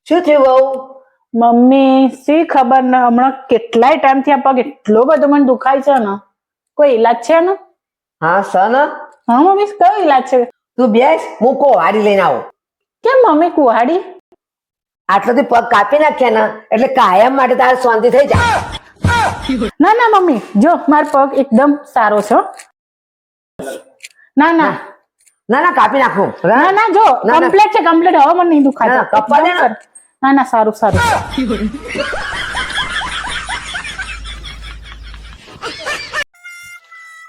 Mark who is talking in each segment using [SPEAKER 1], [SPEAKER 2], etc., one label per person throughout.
[SPEAKER 1] શું થયું બહુ?
[SPEAKER 2] મમ્મી શી ખબર ને હમણાં કેટલાય ટાઈમ થી આ પગ એટલો બધો મને દુખાય છે ને, કોઈ ઈલાજ છે ને?
[SPEAKER 1] હા સન,
[SPEAKER 2] હા મમ્મી, કયો ઈલાજ છે?
[SPEAKER 1] તું બેસ, હું કોહાડી લઈને આવું.
[SPEAKER 2] કેમ મમ્મી કુહાડી?
[SPEAKER 1] આટલાથી પગ કાપી નાખ્યા ને એટલે કાયમ માટે તારે શાંતિ થઈ જાય.
[SPEAKER 2] ના ના મમ્મી, જો મારો પગ એકદમ સારો છે હો. ના ના
[SPEAKER 1] ના ના કાપી નાખું.
[SPEAKER 2] ના ના, જો
[SPEAKER 1] ના, ના.
[SPEAKER 2] કમ્પ્લીટ છે, કમ્પ્લીટ. હવે મને નહીં દુખાતો.
[SPEAKER 1] ના, કપા દે ને.
[SPEAKER 2] એકદમ સારું. ના ના, સારું સારું.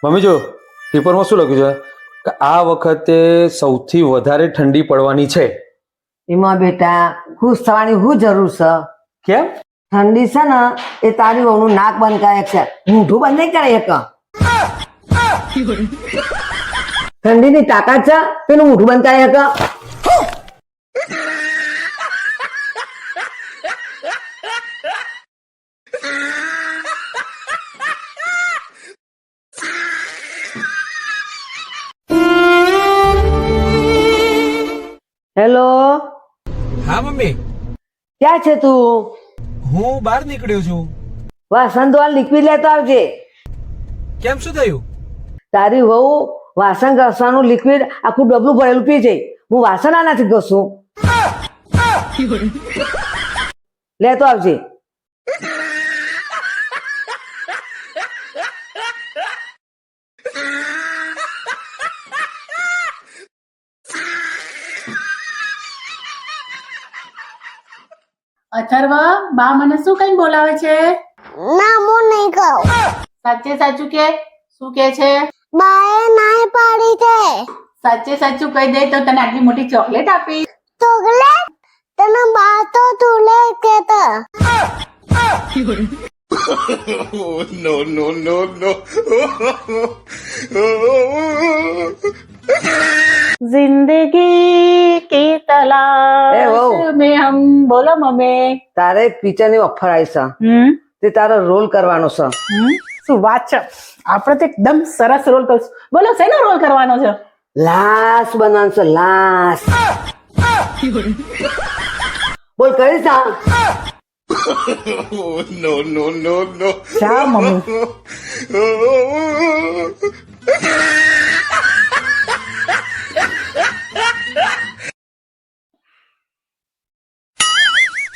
[SPEAKER 3] મમ્મી જો પેપરમાં શું લખ્યું છે કે આ વખતે સૌથી વધારે ઠંડી પડવાની છે.
[SPEAKER 1] એમાં બેટા ખુશ થવાની શું જરૂર છે?
[SPEAKER 3] કેમ?
[SPEAKER 1] ઠંડી છે ને એ તારી વહુનું નાક બંધ કરે છે, મૂઢું બંધ નહીં કરે એક. ઠંડીની તાકાત છે પેલું મૂઢું બંધ કરે એક. હેલો,
[SPEAKER 3] હા મમ્મી,
[SPEAKER 1] ક્યાં છે તું?
[SPEAKER 3] હું બહાર નીકળ્યો છું.
[SPEAKER 1] વાસણ ધોવા લિક્વિડ લેતો આવજે.
[SPEAKER 3] કેમ, શું થયું?
[SPEAKER 1] તારી વહુ વાસણ ઘસવાનું લિક્વિડ આખું ડબલું ભરેલું પી જાય. હું વાસણ આનાથી ઘસું. લેતો આવજે.
[SPEAKER 2] અથર્વ, બા મને શું કઈ બોલાવે છે?
[SPEAKER 4] ના હું નહીં કહું.
[SPEAKER 2] સાચે સાચું કે શું કે છે?
[SPEAKER 4] બાએ નાય પાડી છે.
[SPEAKER 2] સાચે સાચું કહી દે તો તને આટલી મોટી ચોકલેટ આપી.
[SPEAKER 4] ચોકલેટ તને બા તો તુલે કેતા.
[SPEAKER 2] जिंदगी की
[SPEAKER 1] ए,
[SPEAKER 2] तलाश
[SPEAKER 1] वो।
[SPEAKER 2] में हम. બોલો મમ્મી.
[SPEAKER 1] તારે પિક્ચરની ઓફર આવી છે, તે તારો રોલ કરવાનો છે.
[SPEAKER 2] શું વાત છે! આપણે તો એકદમ સરસ રોલ કરશું. બોલો શેનો રોલ કરવાનો છે?
[SPEAKER 1] લાશ બનાવવાનો છે, લાશ. બોલ કરીશ આ?
[SPEAKER 2] જા મમ્મી.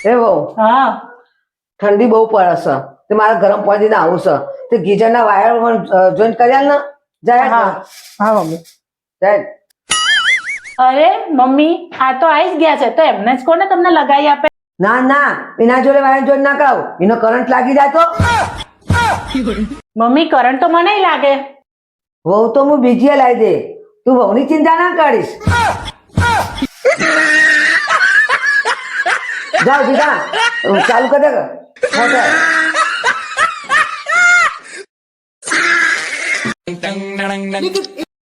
[SPEAKER 1] એ વહુ,
[SPEAKER 2] હા
[SPEAKER 1] ઠંડી બહુ પડે છે, તે મારે ગરમ પાણીને આવું છે, તે ગીઝરના વાયર જોઈન્ટ કર્યા ને જાય
[SPEAKER 2] હા હા મમ્મી.
[SPEAKER 1] જાય.
[SPEAKER 2] અરે મમ્મી, આ તો આઈ જ ગયા છે, તો એમને જ કોને તમને લગાવી આપે?
[SPEAKER 1] ના ના, એના જોડે વાયર જોઈન્ટ ના કરાવું, એનો કરંટ લાગી જાય તો.
[SPEAKER 2] મમ્મી, કરંટ તો મને લાગે.
[SPEAKER 1] વહુ તો હું બીજી લાવી દે, તું વહુની ચિંતા ના કરીશ. જાઓ બીજા ચાલુ કરી દે.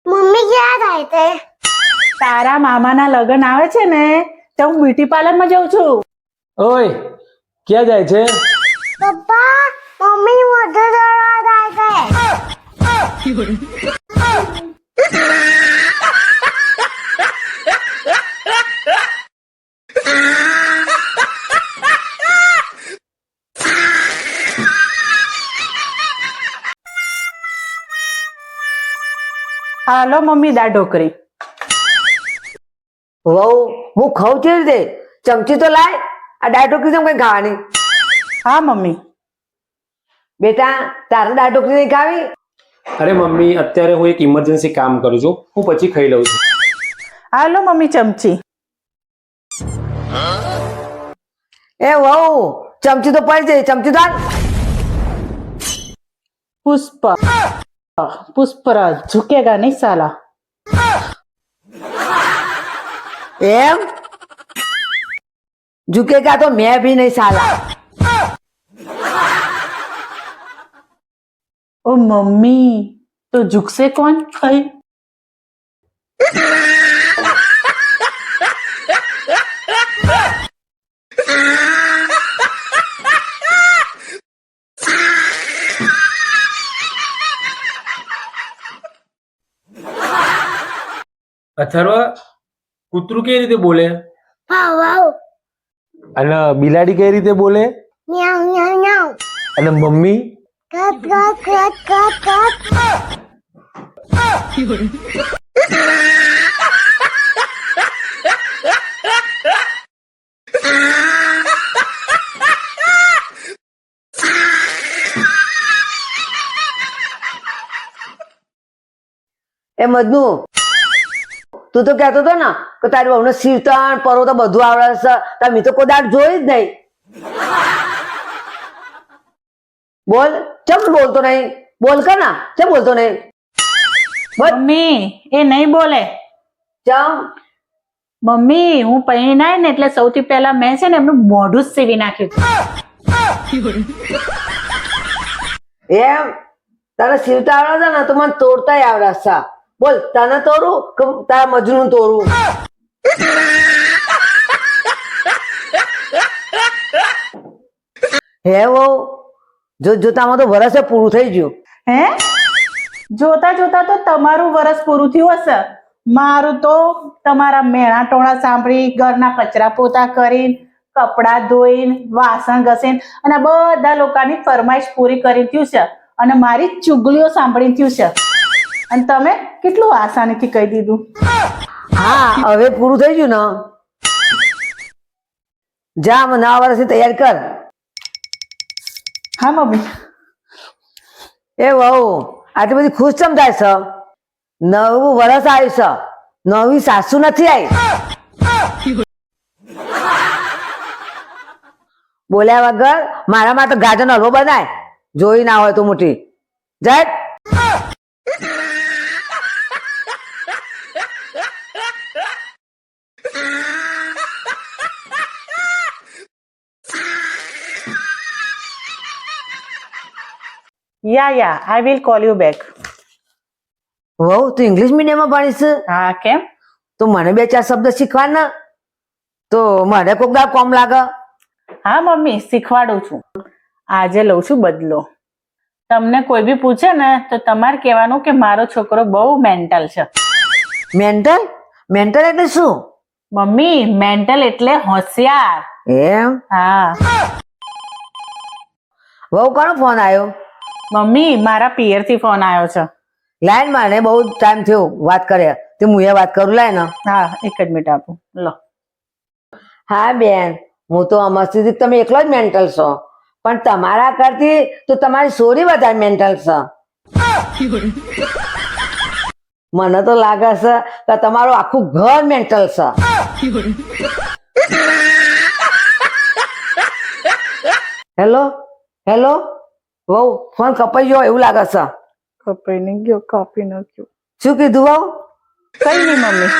[SPEAKER 4] મમ્મી ક્યાં થાય તે?
[SPEAKER 2] તારા મામાના લગ્ન આવે છે ને, તો હું બ્યુટી પાર્લરમાં જઉં છું.
[SPEAKER 3] ઓય, ક્યાં જાય છે?
[SPEAKER 4] પપ્પા મમ્મી મોઢું ધોવા જાય છે.
[SPEAKER 2] હાલો મમ્મી, દાળ ઢોકરી.
[SPEAKER 1] વહુ હું ખાઉં કેવી રીતે? ચમચી તો લાય, આ દાળ ઢોકળી કેમ કઈ ખાવાની?
[SPEAKER 2] હા મમ્મી.
[SPEAKER 1] બેટા તારે દાળ ઢોકળી નહીં ખાવી?
[SPEAKER 3] અરે મમ્મી, અત્યારે હું એક ઇમરજન્સી કામ કરું છું, હું પછી ખાઈ લઉં છું.
[SPEAKER 2] હાલો મમ્મી, ચમચી.
[SPEAKER 1] એ વહુ ચમચી તો પડી જાય, ચમચી તો આલ.
[SPEAKER 2] પુષ્પ પુષ્પરાજ ઝુકેગા નહીં સાલા.
[SPEAKER 1] એમ ઝુકેગા તો મેં ભી નહીં સાલા.
[SPEAKER 2] ઓ મમ્મી, તો ઝુકશે કોણ? કઈ
[SPEAKER 3] અથર્વ, કૂતરું કેવી રીતે બોલે?
[SPEAKER 4] વાવ વાવ.
[SPEAKER 3] અને બિલાડી કઈ રીતે બોલે?
[SPEAKER 4] મ્યાઉ મ્યાઉ મ્યાઉ.
[SPEAKER 3] અને મમ્મી?
[SPEAKER 4] Cut cut cut cut cut.
[SPEAKER 1] એ મજનુ, તું તો કહેતો હતો ને કે તારી બહુને સીવતણ પરો તો બધું આવડે છે, તમે તો કોઈ દાડ જોઈ જ નહીં. બોલ, ચમ બોલતો નહીં? બોલ કે ના, ચમ બોલતો નહીં? બોલ.
[SPEAKER 2] મમ્મી એ નહીં બોલે.
[SPEAKER 1] ચમ?
[SPEAKER 2] મમ્મી હું પૈણી ના ને એટલે સૌથી પહેલા મેં છે ને એમનું મોઢું જ સીવી નાખ્યું હતું.
[SPEAKER 1] એમ તને સીવતા આવડે છે ને તો મને તોડતાય આવડે છે. બોલ, તને તોડું કે તારા મજનું તોડું? હે વહુ, જોતામાં તો વરસે પૂરું થઈ ગયું.
[SPEAKER 2] હે જોતા જોતા તો તમારું વરસ પૂરું થયું હશે. મારું તો તમારા મેણા ટોણા સાંભળી, ઘરના કચરા પોતા કરીને, કપડાં ધોઈને, વાસણ ઘસીને અને બધા લોકોની ફરમાઈશ પૂરી કરી થયું છે અને મારી ચુગલીઓ સાંભળી થયું છે. અને તમે કેટલું આસાનીથી કહી દીધું.
[SPEAKER 1] હા, હવે પૂરું થઈ ગયું ને. જા, નવા વર્ષની તૈયારી કર.
[SPEAKER 2] હા મમ્મી.
[SPEAKER 1] એ વહુ, આટલી બધી ખુશ ચમ થાય છે? નવું વરસ આવ્યું છે, નવી સાસુ નથી આવી. બોલ્યા વગર મારા માટે ગાજરનો હલવો બનાય, જોઈ ના હોય તો મોટી જાય.
[SPEAKER 2] Yeah I will call you back.
[SPEAKER 1] વહુ, તું ઇંગ્લિશ મીડિયમમાં ભણીશ?
[SPEAKER 2] હા કેમ?
[SPEAKER 1] તો મને બે ચાર શબ્દ શીખવા ને, તો મને કોક દા કોમ લાગે.
[SPEAKER 2] હા મમ્મી શીખવાડું છું. આજે લઉં છું બદલો. તમને કોઈ બી પૂછે ને તો તમારે કહેવાનું કે મારો છોકરો બહુ મેન્ટલ છે.
[SPEAKER 1] મેન્ટલ? મેન્ટલ એટલે શું?
[SPEAKER 2] મમ્મી મેન્ટલ એટલે હોશિયાર.
[SPEAKER 1] એમ?
[SPEAKER 2] હા
[SPEAKER 1] વહુ, કોનો ફોન આવ્યો?
[SPEAKER 2] મમ્મી મારા પિયર થી ફોન આવ્યો છે.
[SPEAKER 1] લાઈન મારે બહુ ટાઈમ થયો વાત કરે, તે હું એ વાત કરું. લાય ને.
[SPEAKER 2] હા એક જ મિનિટ આપો લો.
[SPEAKER 1] હા બેન, હું તો અમારી તમે એકલો જ મેન્ટલ છો, પણ તમારા કરતી તો તમારી સોરી વધારે મેન્ટલ છે. મને તો લાગે છે કે તમારું આખું ઘર મેન્ટલ છે. હેલો હેલો, વહુ ફોન કપાઈ ગયો એવું લાગે છે.
[SPEAKER 2] કપાઈ નહીં ગયો, કાપી નાખ્યો.
[SPEAKER 1] શું કીધું વહુ?
[SPEAKER 2] કઈ નહીં મમ્મી.